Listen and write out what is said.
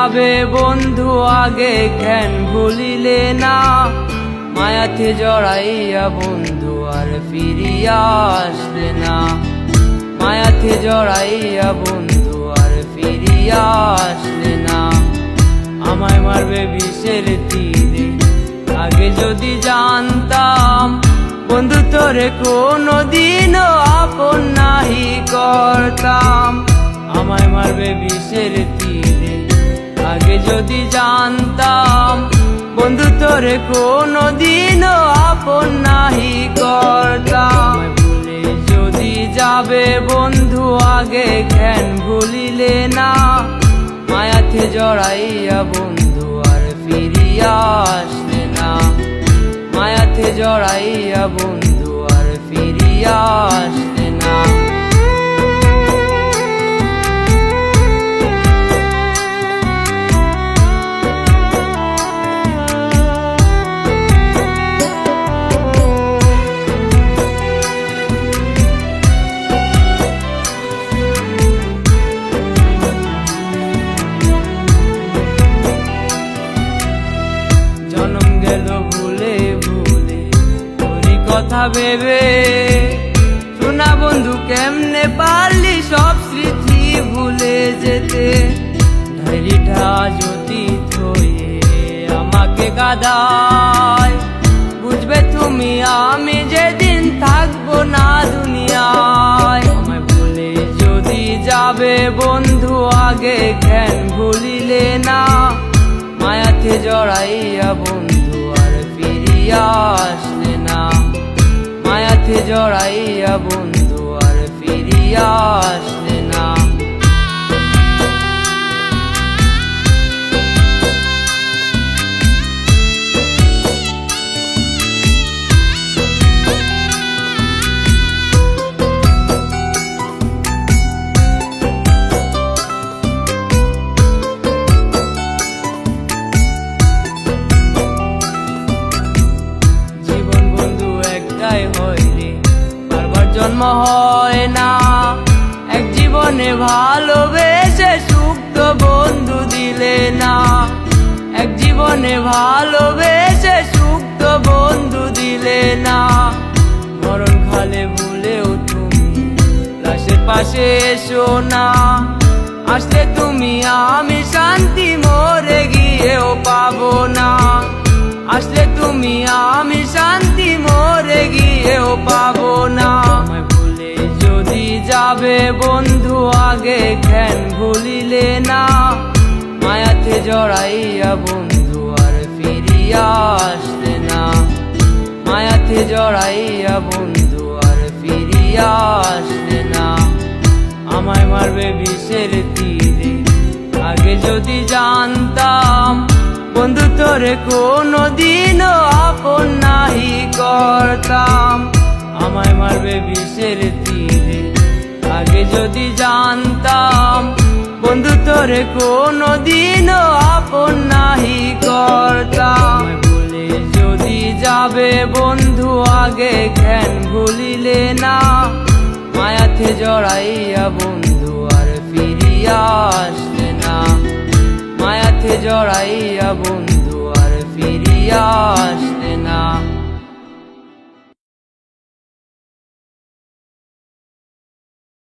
যাবে বন্ধু আগে কেন ভুলিলে না, মায়াতে জড়াইয়া বন্ধু আর ফিরিয়া আসলে না, মায়াতে জড়াইয়া বন্ধু আর ফিরিয়া আসলে না। আমায় মারবে বিষের তীরে আগে যদি জানতাম, বন্ধু তোরে কোনদিনও আপন নাহি করতাম। আমায় মারবে বিষের তীরে আগে যদি জানতাম, বন্ধু তোরে কোনদিনও আপন নাহি করতাম। ভুলে যদি যাবে বন্ধু আগে কেন ভুলিলে না, মায়াতে জড়াইয়া বন্ধু আর ফিরিয়া আসলে না, মায়াতে জড়াইয়া বন্ধু আর ফিরিয়া আসলে না। জনম গেল ভুলে ভুলে তোরই কথা ভেবে, শোনা বন্ধু কেমনে পারলি সব স্মৃতি ভুলে যেতে। ডায়েরিটা যদি থয়ে আমাকে কাঁদায়, বুঝবে তুমি আমি যেদিন থাকবো না দুনিয়ায়। আমায় ভুলে যদি যাবে বন্ধু আগে কেন ভুলিলে না, মায়াতে জড়াইয়া বন্ধু আর ফিরিয়া আসলে না, মায়াতে জড়াইয়া বন্ধু আর ফিরিয়া আসলে না। বারবার জন্ম হয় না, এক জীবনে ভালোবেসে সুখ তো বন্ধু দিলে না, এক জীবনে ভালোবেসে সুখ তো বন্ধু দিলে না। মরণ খালে ভুলেও তুমি লাশের পাশে এসো না, আসলে তুমি আমি শান্তি মরে গিয়েও পাবো না, আসলে তুমি আমি শান্তি মরে গিয়েও পাবো না। আমায় ভুলে যদি যাবে বন্ধু আগে কেন ভুলিলে না, মায়াতে জড়াইয়া বন্ধু আর ফিরিয়া আসলে না, মায়াতে জড়াইয়া বন্ধু আর ফিরিয়া আসলে না। আমায় মারবে বিষের তীরে আগে যদি জানতাম, বন্ধু তোরে কোনদিনও আপন নাহি করতাম। আমায় মারবে বিষের তীরে আগে যদি জানতাম, বন্ধু তোরে কোনদিনও আপন নাহি করতাম। ভুলে যদি যাবে বন্ধু আগে কেন ভুলিলে না, মায়াতে জড়াইয়া বন্ধু আর ফিরিয়া আসলে না, মায়াতে জড়াইয়া বন্ধু আর ফিরিয়া আসলে না।